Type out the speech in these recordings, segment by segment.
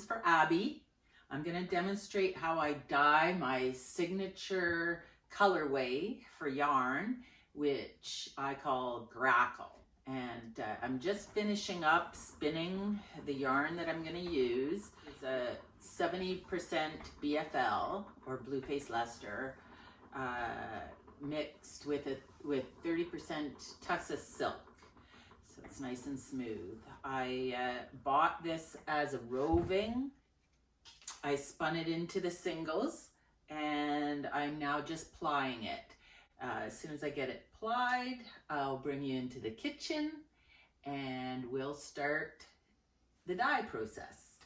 one's for Abby. I'm going to demonstrate how I dye my signature colorway for yarn, which I call Grackle. And I'm just finishing up spinning the yarn that I'm going to use. It's a 70% BFL, or Blue Face Leicester, mixed with 30% Tussa silk. So it's nice and smooth. I bought this as a roving. I spun it into the singles, and I'm now just plying it. As soon as I get it plied, I'll bring you into the kitchen and we'll start the dye process.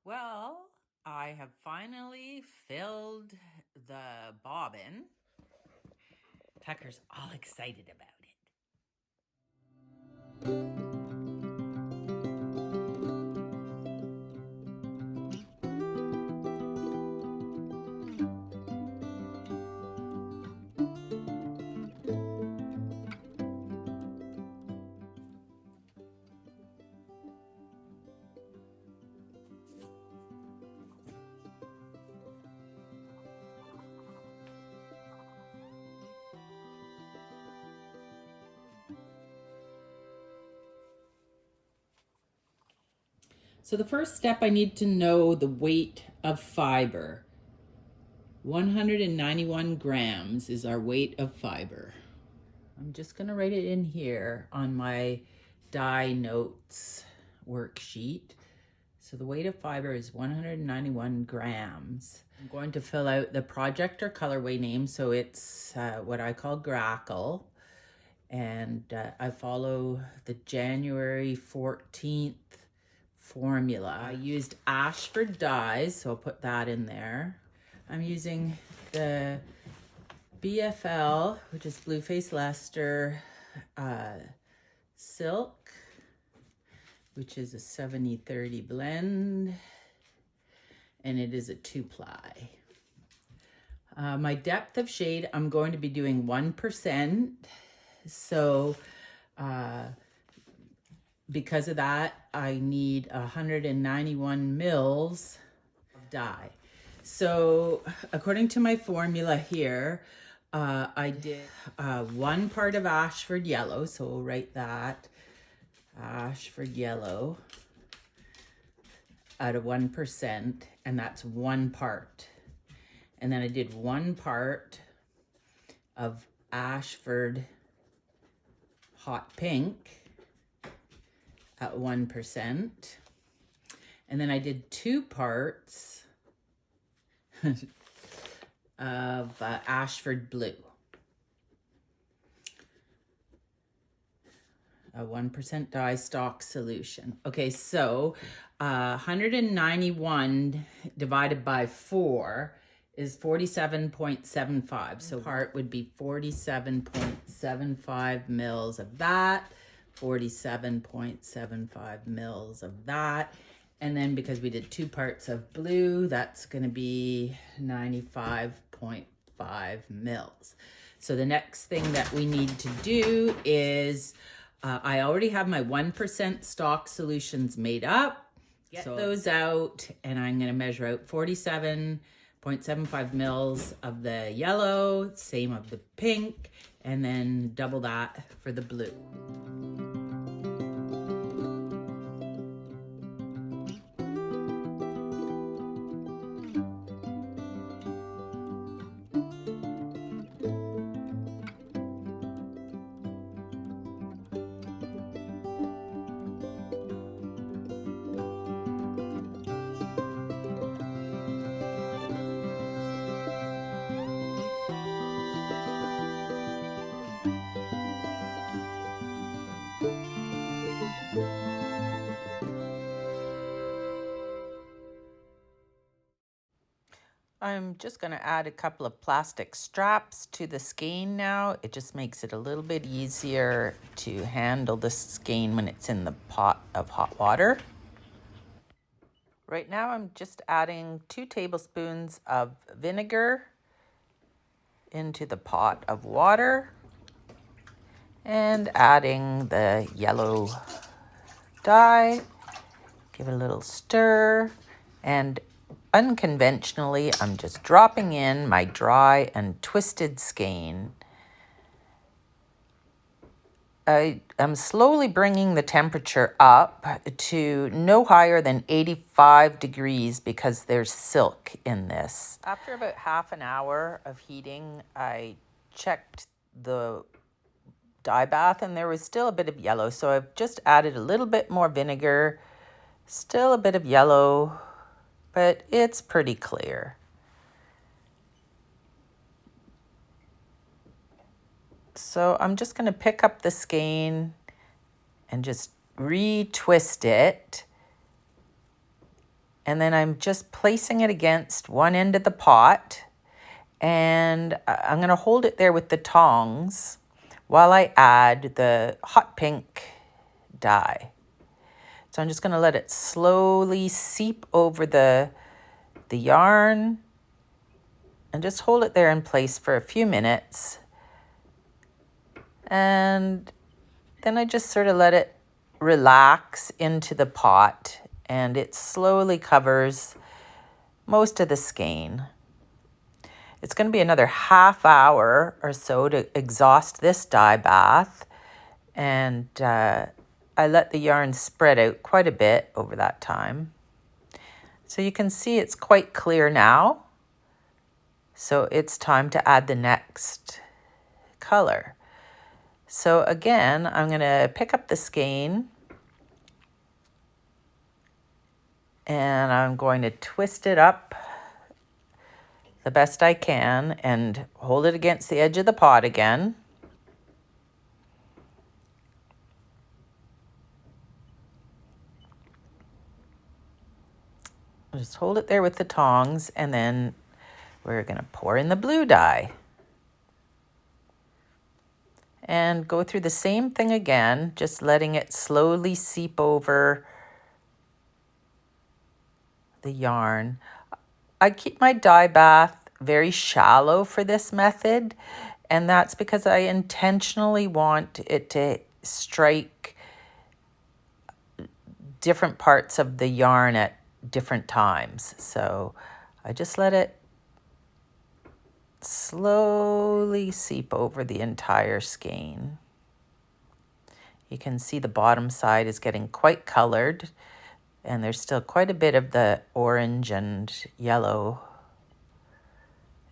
Well, I have finally filled the bobbin. Tucker's all excited about it. So the first step, I need to know the weight of fiber. 191 grams is our weight of fiber. I'm just going to write it in here on my dye notes worksheet. So the weight of fiber is 191 grams. I'm going to fill out the project or colorway name. So it's what I call Grackle. And I follow the January 14th formula. I used Ashford dyes, so I'll put that in there. I'm using the BFL, which is Blue Face Leicester silk, which is a 70-30 blend, and it is a 2-ply. My depth of shade, I'm going to be doing 1%. So because of that, I need 191 mils of dye. So according to my formula here, I did 1 part of Ashford yellow. So we'll write that, Ashford yellow out of 1%, and that's 1 part. And then I did 1 part of Ashford hot pink at 1%. And then I did 2 parts of Ashford blue. A 1% dye stock solution. Okay, so 191 divided by 4 is 47.75. So part would be 47.75 mils of that, 47.75 mils of that. And then because we did 2 parts of blue, that's going to be 95.5 mils. So the next thing that we need to do is, I already have my 1% stock solutions made up. Get those out, and I'm going to measure out 47.75 mils of the yellow, same of the pink, and then double that for the blue. I'm just going to add a couple of plastic straps to the skein now. It just makes it a little bit easier to handle the skein when it's in the pot of hot water. Right now I'm just adding 2 tablespoons of vinegar into the pot of water. And adding the yellow dye, give it a little stir, and unconventionally, I'm just dropping in my dry and twisted skein. I'm slowly bringing the temperature up to no higher than 85 degrees because there's silk in this. After about half an hour of heating, I checked the dye bath and there was still a bit of yellow, so I've just added a little bit more vinegar. Still a bit of yellow, but it's pretty clear. So I'm just going to pick up the skein and just retwist it. And then I'm just placing it against one end of the pot. And I'm going to hold it there with the tongs while I add the hot pink dye. So I'm just going to let it slowly seep over the yarn and just hold it there in place for a few minutes. And then I just sort of let it relax into the pot and it slowly covers most of the skein. It's going to be another half hour or so to exhaust this dye bath, and I let the yarn spread out quite a bit over that time. So you can see it's quite clear now. So it's time to add the next color. So again, I'm going to pick up the skein and I'm going to twist it up the best I can and hold it against the edge of the pot again. Just hold it there with the tongs and then we're going to pour in the blue dye. And go through the same thing again, just letting it slowly seep over the yarn. I keep my dye bath very shallow for this method, and that's because I intentionally want it to strike different parts of the yarn at different times. So I just let it slowly seep over the entire skein. You can see the bottom side is getting quite colored and there's still quite a bit of the orange and yellow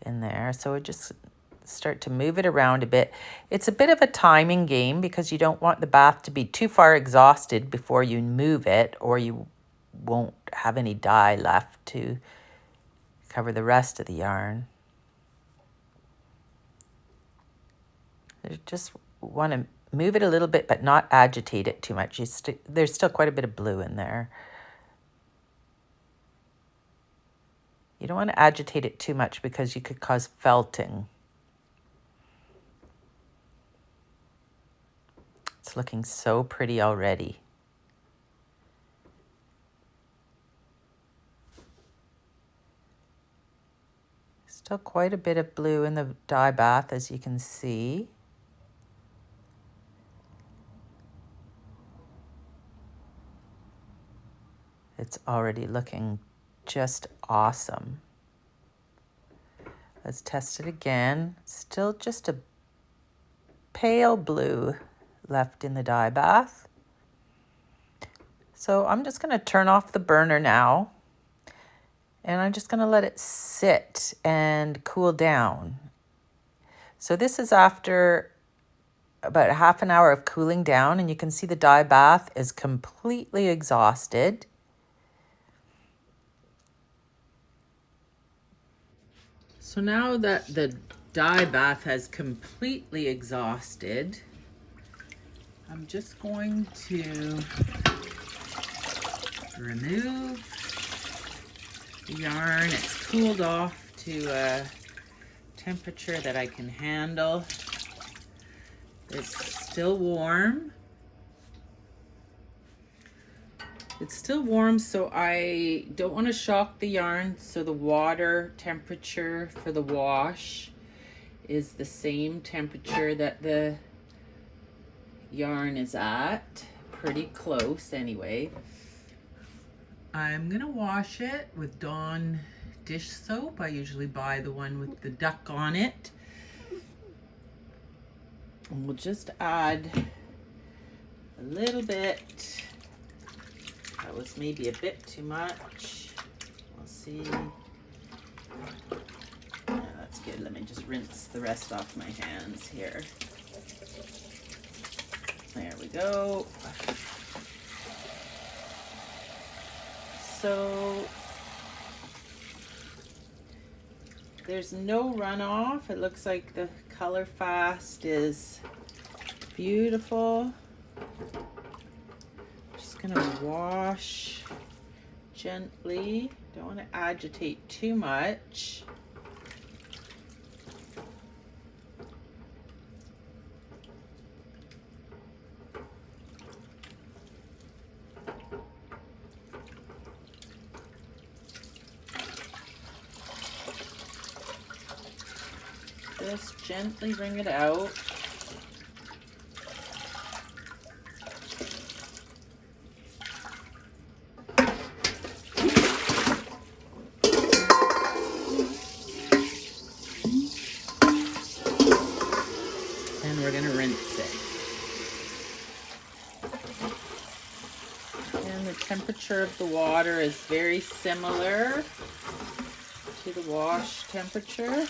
in there. So we just start to move it around a bit. It's a bit of a timing game because you don't want the bath to be too far exhausted before you move it, or you won't have any dye left to cover the rest of the yarn. You just want to move it a little bit, but not agitate it too much. There's still quite a bit of blue in there. You don't want to agitate it too much because you could cause felting. It's looking so pretty already. Still quite a bit of blue in the dye bath, as you can see. It's already looking just awesome. Let's test it again. Still just a pale blue left in the dye bath. So I'm just going to turn off the burner now, and I'm just going to let it sit and cool down. So this is after about half an hour of cooling down, and you can see the dye bath is completely exhausted. So now that the dye bath has completely exhausted, I'm just going to remove the yarn. It's cooled off to a temperature that I can handle. It's still warm. It's still warm, so I don't want to shock the yarn, so the water temperature for the wash is the same temperature that the yarn is at. Pretty close anyway. I'm gonna wash it with Dawn dish soap. I usually buy the one with the duck on it. And we'll just add a little bit. That was maybe a bit too much. We'll see. Yeah, that's good. Let me just rinse the rest off my hands here. There we go. So there's no runoff. It looks like the color fast is beautiful. Just gonna wash gently. Don't want to agitate too much. Just gently wring it out. And we're going to rinse it. And the temperature of the water is very similar to the wash temperature.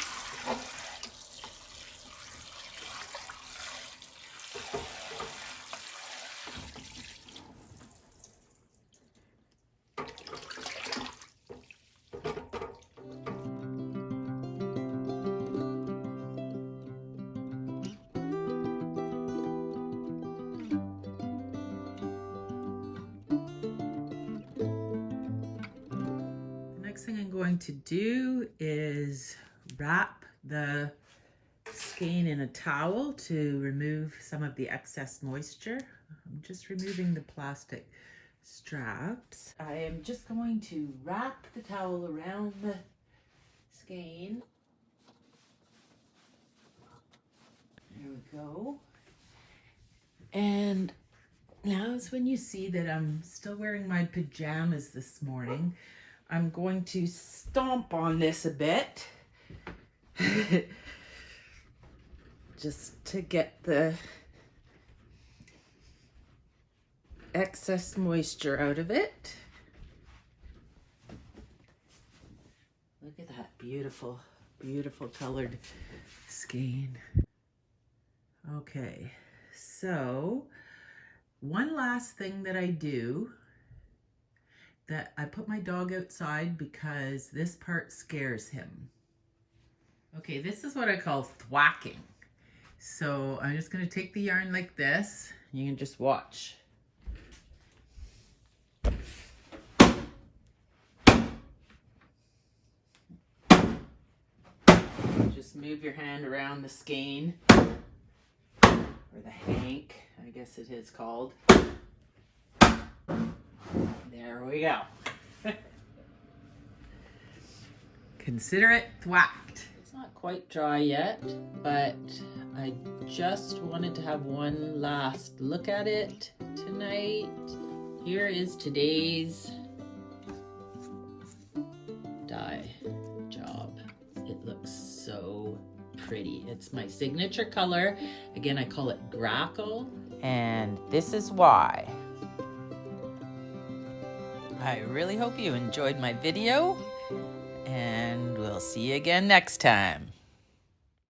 Next thing I'm going to do is wrap the skein in a towel to remove some of the excess moisture. I'm just removing the plastic straps. I am just going to wrap the towel around the skein. There we go. And now is when you see that I'm still wearing my pajamas this morning. I'm going to stomp on this a bit just to get the excess moisture out of it. Look at that beautiful, beautiful colored skein. Okay, so one last thing that I do, that I put my dog outside because this part scares him. Okay, this is what I call thwacking. So I'm just gonna take the yarn like this. You can just watch. Just move your hand around the skein, or the hank, I guess it is called. There we go. Consider it thwacked. It's not quite dry yet, but I just wanted to have one last look at it tonight. Here is today's dye job. It looks so pretty. It's my signature color. Again, I call it Grackle, and this is why. I really hope you enjoyed my video, and we'll see you again next time.